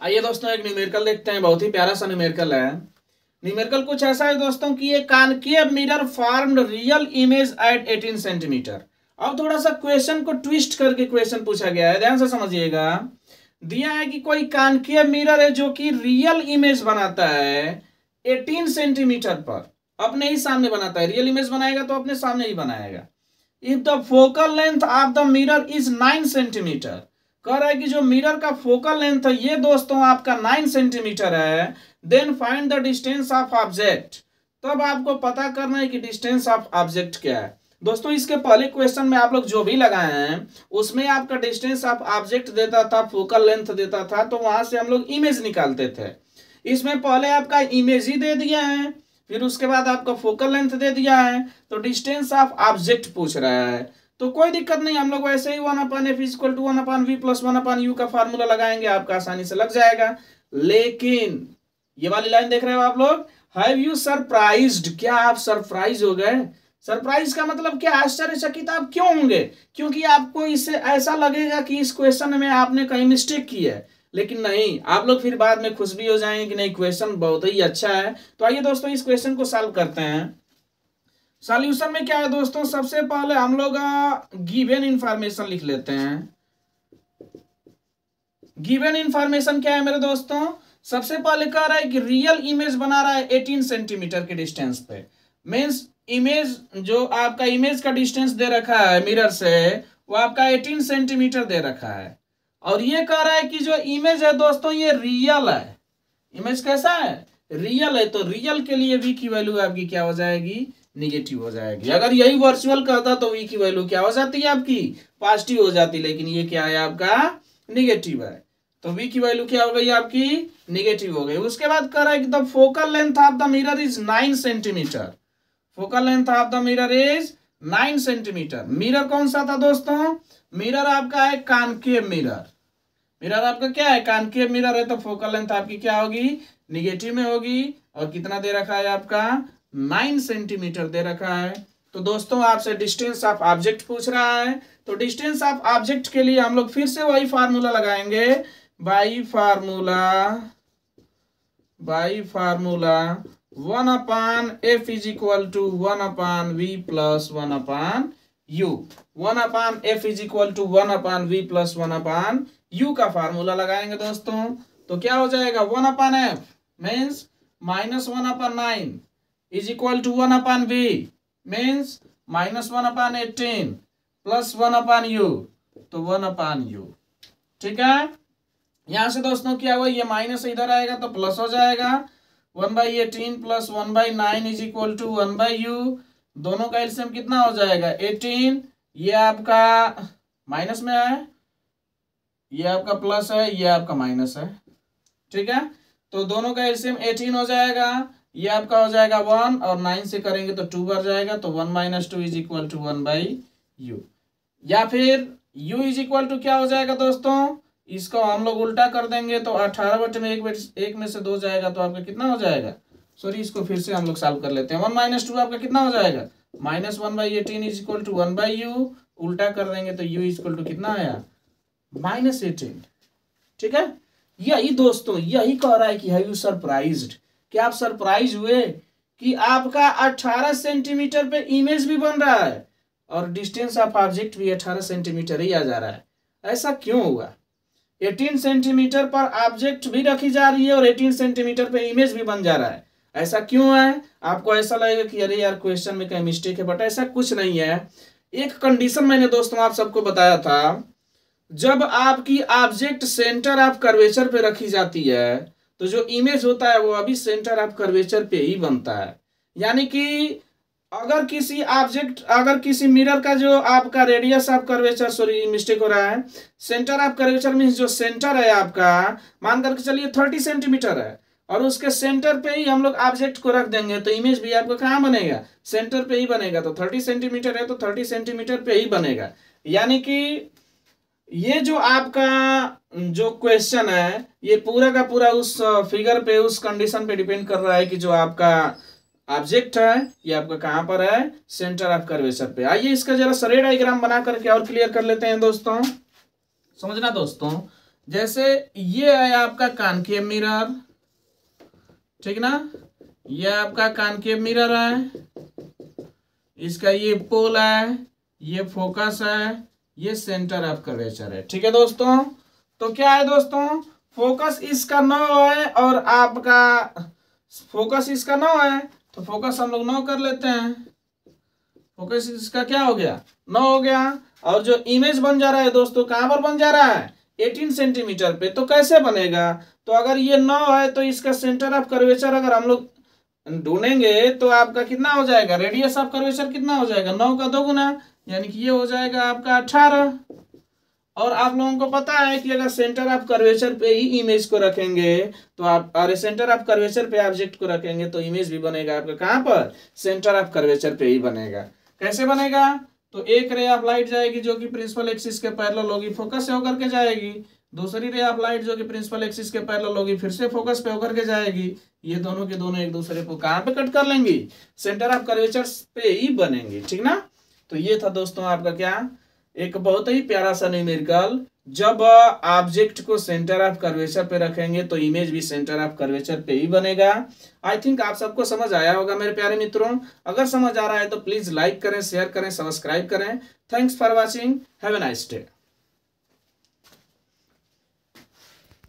आइए दोस्तों एक न्यूमेरिकल देखते हैं। बहुत ही प्यारा सा न्यूमेरिकल है। न्यूमेरिकल कुछ ऐसा है दोस्तों कि ये concave mirror formed real image at 18 centimetre. अब थोड़ा सा क्वेश्चन को ट्विस्ट करके क्वेश्चन पूछा गया है, ध्यान से समझिएगा। दिया है कि कोई कॉनकेव मिरर है जो कि रियल इमेज बनाता है 18 सेंटीमीटर पर, अपने ही सामने बनाता है। रियल इमेज बनाएगा तो अपने सामने ही बनाएगा। If the focal length of the mirror is 9 centimetre, कह रहा है कि जो मिरर का फोकल लेंथ है ये दोस्तों आपका 9 सेंटीमीटर है, then find the distance of object. तब आपको पता करना है कि डिस्टेंस ऑफ ऑब्जेक्ट क्या है। दोस्तों इसके पहले क्वेश्चन में आप लोग जो भी लगाए हैं उसमें आपका डिस्टेंस ऑफ ऑब्जेक्ट देता था, फोकल लेंथ देता था, तो वहां से हम लोग इमेज निकालते थे। इसमें पहले आपका इमेज ही दे दिया है, फिर उसके बाद आपका फोकल लेंथ दे दिया है, तो डिस्टेंस ऑफ ऑब्जेक्ट पूछ रहा है। तो कोई दिक्कत नहीं, हम लोग वैसे ही 1/f equal to 1/v plus 1/u का फार्मूला लगाएंगे, आपका आसानी से लग जाएगा। लेकिन ये वाली लाइन देख रहे हो आप लोग, हैव यू सरप्राइज्ड, क्या आप सरप्राइज हो गए? सरप्राइज का मतलब क्या? आश्चर्यचकित आप क्यों होंगे? क्योंकि आपको इससे ऐसा लगेगा कि इस क्वेश्चन में आपने कहीं मिस्टेक की है, लेकिन नहीं, आप लोग फिर बाद में खुश भी हो जाएंगे कि नहीं क्वेश्चन बहुत ही अच्छा है। तो आइए दोस्तों इस क्वेश्चन को सॉल्व करते हैं। सॉल्यूशन में क्या है दोस्तों, सबसे पहले हम लोग गिवन इंफॉर्मेशन लिख लेते हैं। गिवन इंफॉर्मेशन क्या है मेरे दोस्तों? सबसे पहले कह रहा है कि रियल इमेज बना रहा है 18 सेंटीमीटर के डिस्टेंस पे। मीन्स इमेज, जो आपका इमेज का डिस्टेंस दे रखा है मिरर से, वो आपका 18 सेंटीमीटर दे रखा है। और ये कह रहा है कि जो इमेज है दोस्तों ये रियल है। इमेज कैसा है? रियल है। तो रियल के लिए v की वैल्यू आपकी क्या हो जाएगी? निगेटिव हो जाएगी। अगर यही वर्चुअल कहता तो v की वैल्यू क्या हो जाती है आपकी? पॉजिटिव हो जाती, लेकिन ये क्या है आपका? निगेटिव है। तो v की वैल्यू क्या हो गई आपकी? निगेटिव हो गई। उसके बाद कह रहा है कि the focal length of the mirror is 9 centimetre. Focal length of the mirror is 9 centimetre. Mirror कौन सा था दोस्तों? मिरर आपका है कॉनकेव मिरर। मिरर आपका क्या है? कॉनकेव मिरर है। तो फोकल लेंथ आपकी क्या होगी? निगेटिव में होगी। और कितना दे रखा है आपका? 9 सेंटीमीटर दे रखा है। तो दोस्तों आपसे डिस्टेंस ऑफ ऑब्जेक्ट पूछ रहा है। तो डिस्टेंस ऑफ ऑब्जेक्ट के लिए हम लोग फिर से वही फार्मूला लगाएंगे। By formula 1/f is equal to 1/v plus 1/u। 1/f is equal to 1/v plus 1/u का फार्मूला लगाएंगे दोस्तों। तो क्या हो जाएगा? 1/f means -1/9 is equal to 1/v means -1/18 plus 1/u, तो 1/u। ठीक है, यहां से दोस्तों क्या हुआ, ये माइनस इधर आएगा तो प्लस हो जाएगा। 1/18 plus 1/9 is equal to 1/u। दोनों का एलसीएम कितना हो जाएगा? 18। ये आपका माइनस में है, ये आपका प्लस है, ये आपका माइनस है। ठीक है, तो दोनों का एलसीएम 18 हो जाएगा। ये आपका हो जाएगा 1 और 9 से करेंगे तो 2 बढ़ जाएगा। तो 1 - 2 इज इक्वल टू 1/u। या फिर u इज इक्वल टू क्या हो जाएगा दोस्तों? इसको हम लोग उल्टा कर देंगे तो 18 में एक में से 2 जाएगा तो आपका कितना हो जाएगा? सॉरी, इसको फिर से हम लोग सॉल्व कर लेते हैं। 1 - 2 आपका कितना हो जाएगा? -1/18 इज इक्वल टू 1/u। उल्टा कर देंगे तो u इज इक्वल टू कितना आया? -18। ठीक है, यही दोस्तों यही कह रहा है कि हैव यू सरप्राइज्ड, क्या आप सरप्राइज हुए कि आपका 18 सेंटीमीटर पे इमेज भी बन रहा है और डिस्टेंस ऑफ ऑब्जेक्ट भी 18 सेंटीमीटर ही आ जा रहा है? ऐसा क्यों हुआ? 18 सेंटीमीटर पर ऑब्जेक्ट भी रखी जा रही है और 18 सेंटीमीटर पे इमेज भी बन जा रहा है। ऐसा क्यों है? आपको ऐसा लगेगा कि अरे यार क्वेश्चन में कहीं मिस्टेक है, बट ऐसा कुछ नहीं है। एक कंडीशन मैंने दोस्तों आप सबको बताया था, जब आपकी ऑब्जेक्ट सेंटर ऑफ कर्वेचर पे रखी जाती है तो जो इमेज होता है वो अभी सेंटर ऑफ कर्वेचर पे ही बनता है। यानी कि अगर किसी मिरर का जो आपका radius of curvature, sorry mistake हो रहा है, सेंटर ऑफ कर्वेचर मीन्स जो सेंटर है आपका, मान करके चलिए 30 सेंटीमीटर है और उसके सेंटर पे ही हम लोग ऑब्जेक्ट को रख देंगे तो इमेज भी आपका कहाँ बनेगा? सेंटर पे ही बनेगा। तो 30 सेंटीमीटर है तो 30 सेंटीमीटर पे ही बनेगा। यानी कि ये जो आपका जो क्वेश्चन है ये पूरा का पूरा उस फिगर पे, उस कंडीशन पे डिपेंड कर रहा है कि जो आपका ऑब्जेक्ट है ये आपका कहां पर है? सेंटर ऑफ कर्वेचर पे। आइए इसका जरा सरे डायग्राम बना करके और क्लियर कर लेते हैं दोस्तों। समझना दोस्तों, जैसे ये है आपका कॉनकेव मिरर, ठीक ना, ये आपका कॉनकेव मिरर है, इसका ये पोल है, ये फोकस है, ये सेंटर ऑफ कर्वेचर है। ठीक है दोस्तों, तो क्या है दोस्तों, फोकस इसका 9 है और आपका फोकस इसका 9 है, तो फोकस हम लोग 9 कर लेते हैं। फोकस इसका क्या हो गया, 9 हो गया। और जो इमेज बन जा रहा है दोस्तों, कहाँ पर बन जा रहा है, 18 सेंटीमीटर पे। तो कैसे बनेगा, तो अगर ये 9 है तो इसका सेंटर ऑफ कर्वेचर अगर हम लोग ढूंढेंगे तो आपका कितना हो जाएगा, रेडियस ऑफ कर्वेचर कितना हो जाएगा, 9 का 2 गुना, यानी कि ये हो जाएगा आपका 18। और आप लोगों को पता है कि अगर सेंटर ऑफ कर्वेचर पे ही इमेज को रखेंगे तो आप, अरे सेंटर ऑफ कर्वेचर पे ऑब्जेक्ट को रखेंगे तो इमेज भी बनेगा आपका कहाँ पर, सेंटर ऑफ कर्वेचर पे ही बनेगा। कैसे बनेगा, तो एक रे ऑफ लाइट जाएगी जो कि प्रिंसिपल एक्सिस के पैरेलल होगी, फोकस से होकर के जाएगी। दूसरी रे ऑफ लाइट जो कि प्रिंसिपल एक्सिस के पैरेलल होगी, फिर से फोकस पे होकर के जाएगी। ये दोनों के दोनों एक दूसरे को कहाँ पे कट कर लेंगी, सेंटर ऑफ कर्वेचर पे ही बनेंगी। ठीक ना, तो ये था दोस्तों आपका क्या, एक बहुत ही प्यारा सा न्यूमेरिकल। जब ऑब्जेक्ट को सेंटर ऑफ कर्वेचर पे रखेंगे तो इमेज भी सेंटर ऑफ कर्वेचर पे ही बनेगा। आई थिंक आप सबको समझ आया होगा मेरे प्यारे मित्रों। अगर समझ आ रहा है तो प्लीज लाइक करें, शेयर करें, सब्सक्राइब करें। Thanks for watching, have a nice day.